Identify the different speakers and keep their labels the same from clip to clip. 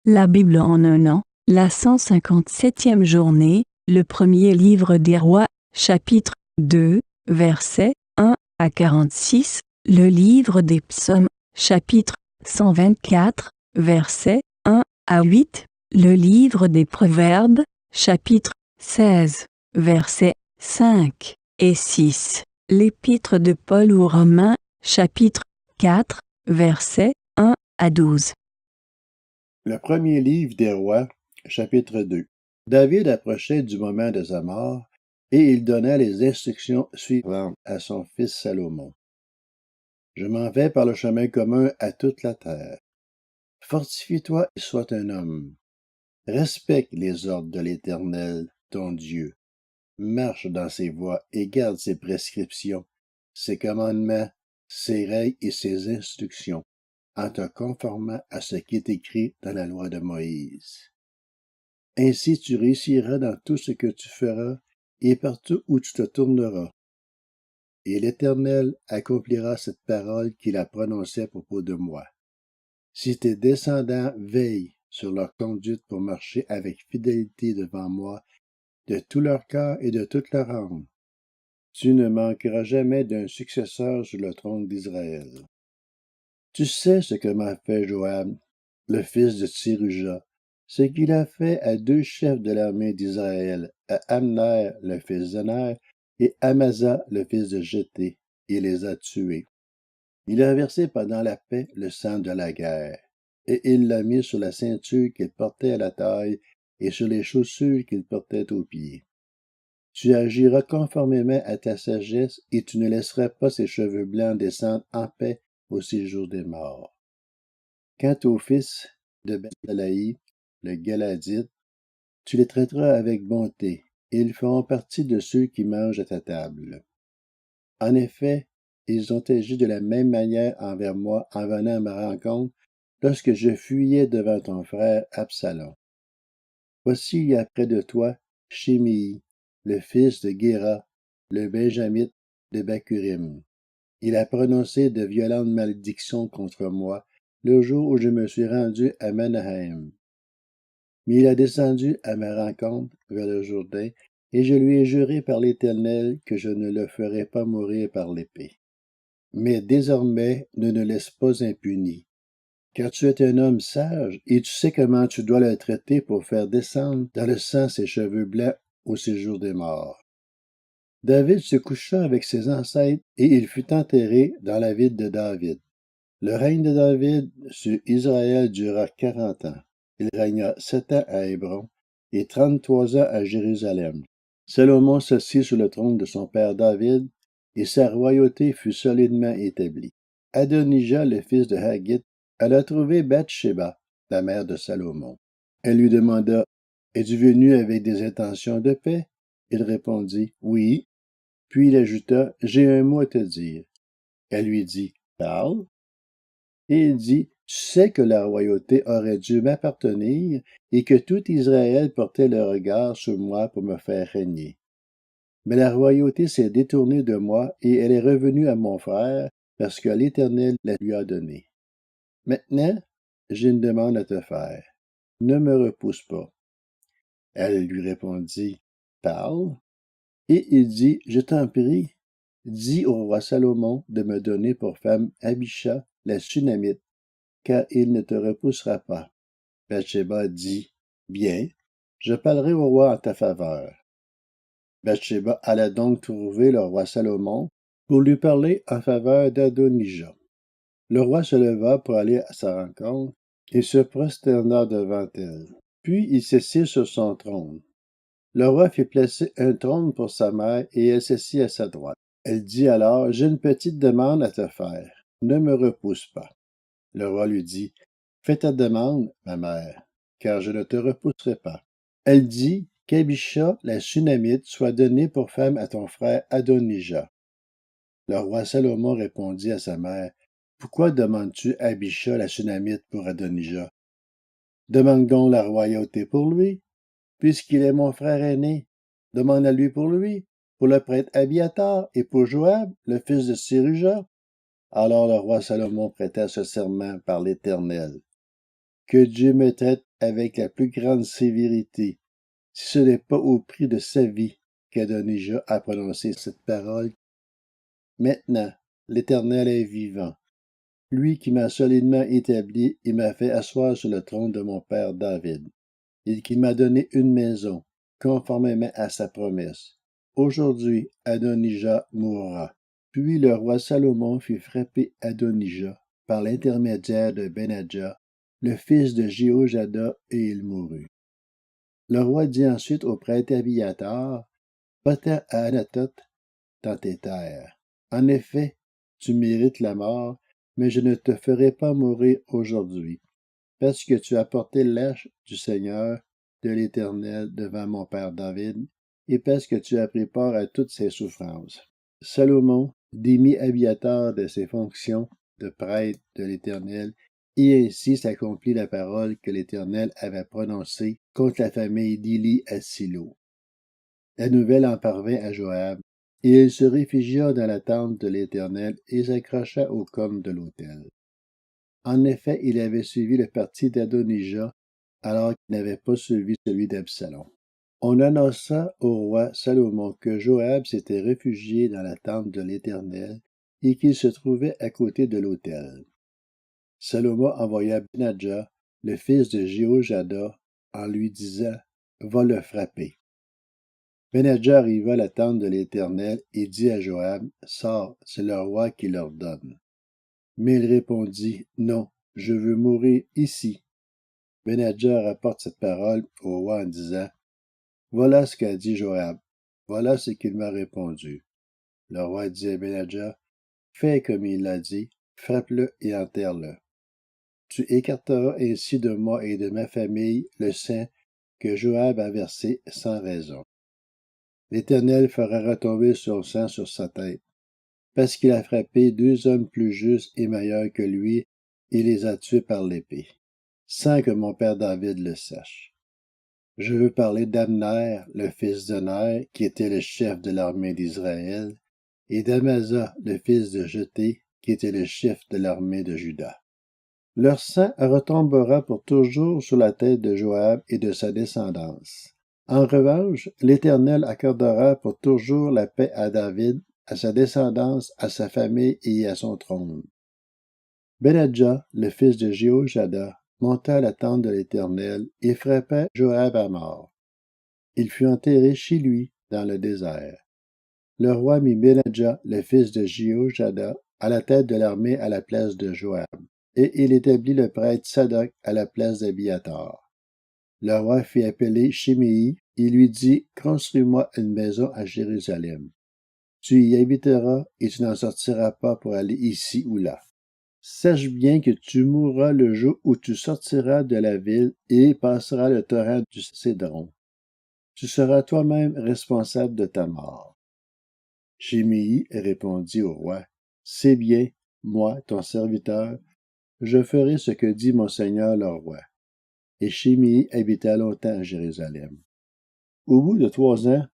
Speaker 1: La Bible en un an, la 157e journée, le premier livre des rois, chapitre 2, versets 1 à 46, le livre des psaumes, chapitre 124, versets 1 à 8, le livre des proverbes, chapitre 16, versets 5 et 6, l'épître de Paul aux Romains, chapitre 4, versets 1 à 12.
Speaker 2: Le premier livre des rois, chapitre 2. David approchait du moment de sa mort, et il donna les instructions suivantes à son fils Salomon. Je m'en vais par le chemin commun à toute la terre. Fortifie-toi et sois un homme. Respecte les ordres de l'Éternel, ton Dieu. Marche dans ses voies et garde ses prescriptions, ses commandements, ses règles et ses instructions, en te conformant à ce qui est écrit dans la loi de Moïse. Ainsi tu réussiras dans tout ce que tu feras et partout où tu te tourneras. Et l'Éternel accomplira cette parole qu'il a prononcée à propos de moi. Si tes descendants veillent sur leur conduite pour marcher avec fidélité devant moi, de tout leur cœur et de toute leur âme, tu ne manqueras jamais d'un successeur sur le trône d'Israël. Tu sais ce que m'a fait Joab, le fils de Tséruja, ce qu'il a fait à deux chefs de l'armée d'Israël, à Amner, le fils de Ner, et Amasa, le fils de Jeté, et les a tués. Il a versé pendant la paix le sang de la guerre, et il l'a mis sur la ceinture qu'il portait à la taille et sur les chaussures qu'il portait aux pieds. Tu agiras conformément à ta sagesse, et tu ne laisseras pas ses cheveux blancs descendre en paix au séjour des morts. Quant aux fils de Bethalaï, le Galadite, tu les traiteras avec bonté, et ils feront partie de ceux qui mangent à ta table. En effet, ils ont agi de la même manière envers moi en venant à ma rencontre lorsque je fuyais devant ton frère Absalom. Voici il y a près de toi Shimei, le fils de Guéra, le Benjamite de Bacurim. Il a prononcé de violentes malédictions contre moi le jour où je me suis rendu à Manahem. Mais il a descendu à ma rencontre vers le Jourdain, et je lui ai juré par l'Éternel que je ne le ferai pas mourir par l'épée. Mais désormais, ne le laisse pas impuni, car tu es un homme sage, et tu sais comment tu dois le traiter pour faire descendre dans le sang ses cheveux blancs au séjour des morts. David se coucha avec ses ancêtres, et il fut enterré dans la ville de David. Le règne de David sur Israël dura 40 ans. Il régna 7 ans à Hébron et 33 ans à Jérusalem. Salomon s'assit sur le trône de son père David, et sa royauté fut solidement établie. Adonijah, le fils de Haggith, alla trouver Bathsheba, la mère de Salomon. Elle lui demanda, « Es-tu venu avec des intentions de paix? » Il répondit, « Oui. » Puis il ajouta, « J'ai un mot à te dire. » Elle lui dit, « Parle. » Et il dit, « Tu sais que la royauté aurait dû m'appartenir et que tout Israël portait le regard sur moi pour me faire régner. Mais la royauté s'est détournée de moi et elle est revenue à mon frère parce que l'Éternel la lui a donnée. Maintenant, j'ai une demande à te faire. Ne me repousse pas. » Elle lui répondit, « Parle. » Et il dit, « Je t'en prie, dis au roi Salomon de me donner pour femme Abisha, la Sunamite, car il ne te repoussera pas. » Bathsheba dit, « Bien, je parlerai au roi en ta faveur. » Bathsheba alla donc trouver le roi Salomon pour lui parler en faveur d'Adonijah. Le roi se leva pour aller à sa rencontre et se prosterna devant elle. Puis il s'assit sur son trône. Le roi fit placer un trône pour sa mère et elle s'assit à sa droite. Elle dit alors, « J'ai une petite demande à te faire. Ne me repousse pas. » Le roi lui dit, « Fais ta demande, ma mère, car je ne te repousserai pas. » Elle dit, « Qu'Abisha, la Sunamite, soit donnée pour femme à ton frère Adonijah. » Le roi Salomon répondit à sa mère, « Pourquoi demandes-tu Abisha, la Sunamite, pour Adonijah? Demande donc la royauté pour lui, puisqu'il est mon frère aîné. Demande à lui, pour le prêtre Abiatar et pour Joab, le fils de Tséruja. » Alors le roi Salomon prêta ce serment par l'Éternel. « que Dieu me traite avec la plus grande sévérité, si ce n'est pas au prix de sa vie qu'Adonijah a prononcé cette parole. Maintenant, l'Éternel est vivant, lui qui m'a solidement établi et m'a fait asseoir sur le trône de mon père David, et qui m'a donné une maison, conformément à sa promesse. Aujourd'hui, Adonijah mourra. Puis le roi Salomon fit frapper Adonijah par l'intermédiaire de Benadja, le fils de Jéhojada, et il mourut. Le roi dit ensuite au prêtre Abiathar, va-t'en à Anathoth dans tes terres. En effet, tu mérites la mort, mais je ne te ferai pas mourir aujourd'hui, parce que tu as porté l'arche du Seigneur, de l'Éternel, devant mon père David, et parce que tu as pris part à toutes ses souffrances. Salomon démit Abiathar de ses fonctions de prêtre de l'Éternel, et ainsi s'accomplit la parole que l'Éternel avait prononcée contre la famille d'Éli à Silo. La nouvelle en parvint à Joab, et il se réfugia dans la tente de l'Éternel et s'accrocha aux cornes de l'autel. En effet, il avait suivi le parti d'Adonijah, alors qu'il n'avait pas suivi celui d'Absalom. On annonça au roi Salomon que Joab s'était réfugié dans la tente de l'Éternel et qu'il se trouvait à côté de l'autel. Salomon envoya Benadja, le fils de Jéhojada, en lui disant « Va le frapper ». Benadja arriva à la tente de l'Éternel et dit à Joab « Sors, c'est le roi qui l'ordonne ». Mais il répondit « Non, je veux mourir ici. » Benadja rapporte cette parole au roi en disant « Voilà ce qu'a dit Joab, voilà ce qu'il m'a répondu. » Le roi dit à Benadja « Fais comme il l'a dit, frappe-le et enterre-le. Tu écarteras ainsi de moi et de ma famille le sang que Joab a versé sans raison. L'Éternel fera retomber son sang sur sa tête, parce qu'il a frappé 2 hommes plus justes et meilleurs que lui et les a tués par l'épée, sans que mon père David le sache. Je veux parler d'Abner, le fils de Ner, qui était le chef de l'armée d'Israël, et d'Amasa, le fils de Jeté, qui était le chef de l'armée de Juda. Leur sang retombera pour toujours sur la tête de Joab et de sa descendance. En revanche, l'Éternel accordera pour toujours la paix à David, à sa descendance, à sa famille et à son trône. Benadja, le fils de Jéhojada, monta à la tente de l'Éternel et frappa Joab à mort. Il fut enterré chez lui dans le désert. Le roi mit Benadja, le fils de Jéhojada, à la tête de l'armée à la place de Joab, et il établit le prêtre Sadoc à la place d'Abiathar. Le roi fit appeler Shimei et lui dit « Construis-moi une maison à Jérusalem. Tu y habiteras et tu n'en sortiras pas pour aller ici ou là. Sache bien que tu mourras le jour où tu sortiras de la ville et passeras le torrent du Cédron. Tu seras toi-même responsable de ta mort. » Shimei répondit au roi « C'est bien, moi, ton serviteur, je ferai ce que dit mon seigneur le roi. » Et Shimei habita longtemps à Jérusalem. Au bout de 3 ans,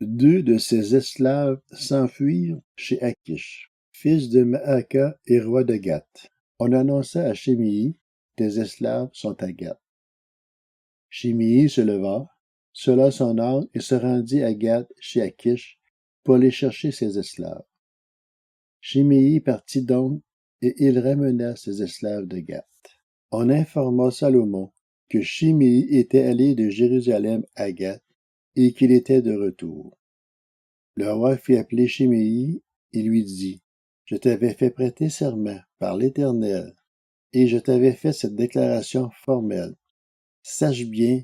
Speaker 2: 2 de ses esclaves s'enfuirent chez Akish, fils de Maaka et roi de Gath. On annonça à Shimei, tes esclaves sont à Gath. Shimei se leva, sela son âne et se rendit à Gath chez Akish pour aller chercher ses esclaves. Shimei partit donc et il ramena ses esclaves de Gath. On informa Salomon que Shimei était allé de Jérusalem à Gath et qu'il était de retour. Le roi fit appeler Shimei et lui dit, « Je t'avais fait prêter serment par l'Éternel, et je t'avais fait cette déclaration formelle. Sache bien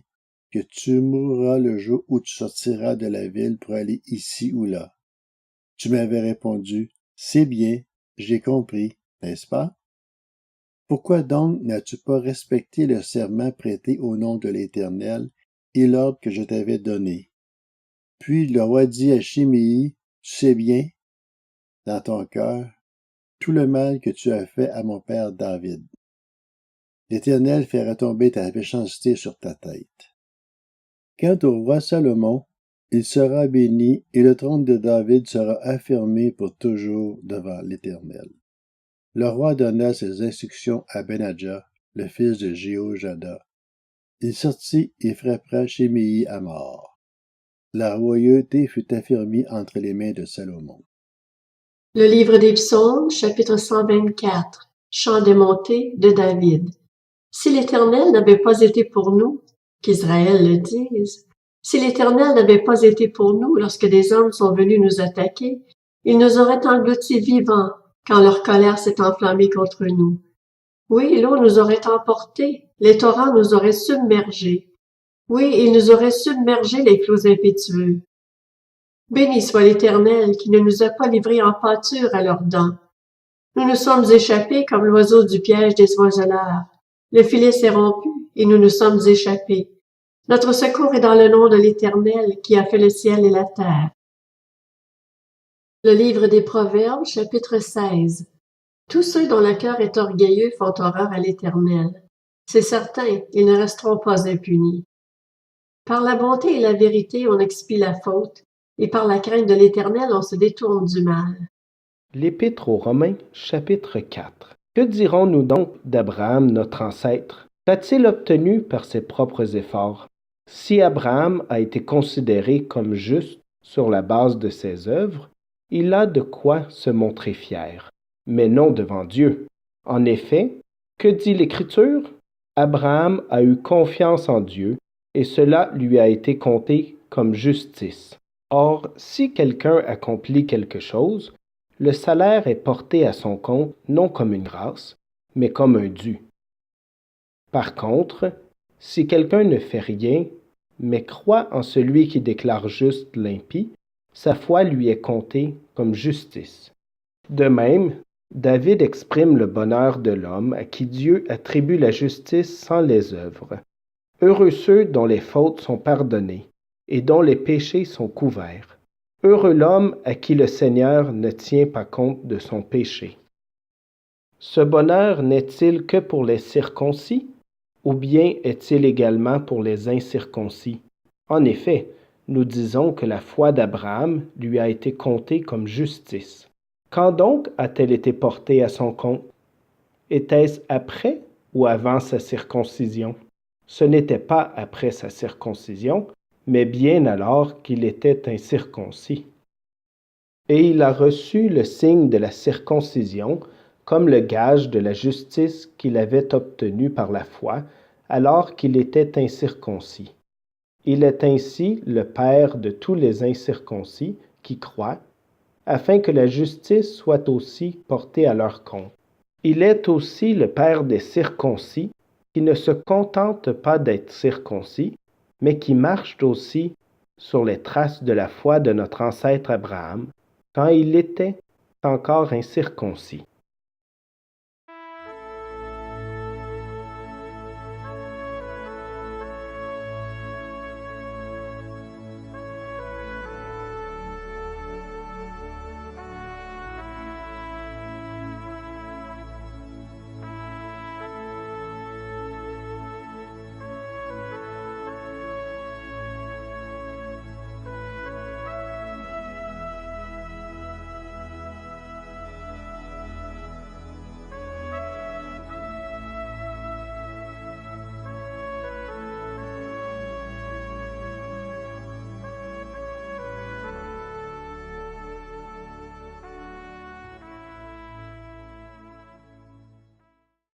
Speaker 2: que tu mourras le jour où tu sortiras de la ville pour aller ici ou là. » Tu m'avais répondu, « C'est bien, j'ai compris, n'est-ce pas? Pourquoi donc n'as-tu pas respecté le serment prêté au nom de l'Éternel et l'ordre que je t'avais donné? » Puis le roi dit à Shimei, « Tu sais bien, dans ton cœur, tout le mal que tu as fait à mon père David. L'Éternel fait retomber ta méchanceté sur ta tête. » Quant au roi Salomon, il sera béni et le trône de David sera affermi pour toujours devant l'Éternel. Le roi donna ses instructions à Benadja, le fils de Jéhojada. Il sortit et frappa Shimei à mort. La royauté fut affermie entre les mains de Salomon.
Speaker 3: Le livre des Psaumes, chapitre 124, Chant des montées de David. Si l'Éternel n'avait pas été pour nous, qu'Israël le dise, si l'Éternel n'avait pas été pour nous lorsque des hommes sont venus nous attaquer, il nous aurait engloutis vivants quand leur colère s'est enflammée contre nous. Oui, l'eau nous aurait emportés, les torrents nous auraient submergés. Oui, ils nous auraient submergés les flots impétueux. Béni soit l'Éternel qui ne nous a pas livrés en pâture à leurs dents. Nous nous sommes échappés comme l'oiseau du piège des oiseleurs. Le filet s'est rompu et nous nous sommes échappés. Notre secours est dans le nom de l'Éternel qui a fait le ciel et la terre. Le livre des Proverbes, chapitre 16. Tous ceux dont le cœur est orgueilleux font horreur à l'Éternel. C'est certain, ils ne resteront pas impunis. Par la bonté et la vérité, on expie la faute, et par la crainte de l'Éternel, on se détourne du mal.
Speaker 4: L'Épître aux Romains, chapitre 4. Que dirons-nous donc d'Abraham, notre ancêtre? Qu'a-t-il obtenu par ses propres efforts? Si Abraham a été considéré comme juste sur la base de ses œuvres, il a de quoi se montrer fier, mais non devant Dieu. En effet, que dit l'Écriture? Abraham a eu confiance en Dieu, et cela lui a été compté comme justice. Or, si quelqu'un accomplit quelque chose, le salaire est porté à son compte non comme une grâce, mais comme un dû. Par contre, si quelqu'un ne fait rien, mais croit en celui qui déclare juste l'impie, sa foi lui est comptée comme justice. De même, David exprime le bonheur de l'homme à qui Dieu attribue la justice sans les œuvres. Heureux ceux dont les fautes sont pardonnées et dont les péchés sont couverts. Heureux l'homme à qui le Seigneur ne tient pas compte de son péché. Ce bonheur n'est-il que pour les circoncis, ou bien est-il également pour les incirconcis? En effet, nous disons que la foi d'Abraham lui a été comptée comme justice. Quand donc a-t-elle été portée à son compte? Était-ce après ou avant sa circoncision? Ce n'était pas après sa circoncision, mais bien alors qu'il était incirconcis. Et il a reçu le signe de la circoncision comme le gage de la justice qu'il avait obtenue par la foi, alors qu'il était incirconcis. Il est ainsi le Père de tous les incirconcis qui croient, afin que la justice soit aussi portée à leur compte. Il est aussi le Père des circoncis, qui ne se contentent pas d'être circoncis, mais qui marchent aussi sur les traces de la foi de notre ancêtre Abraham, quand il était encore incirconcis.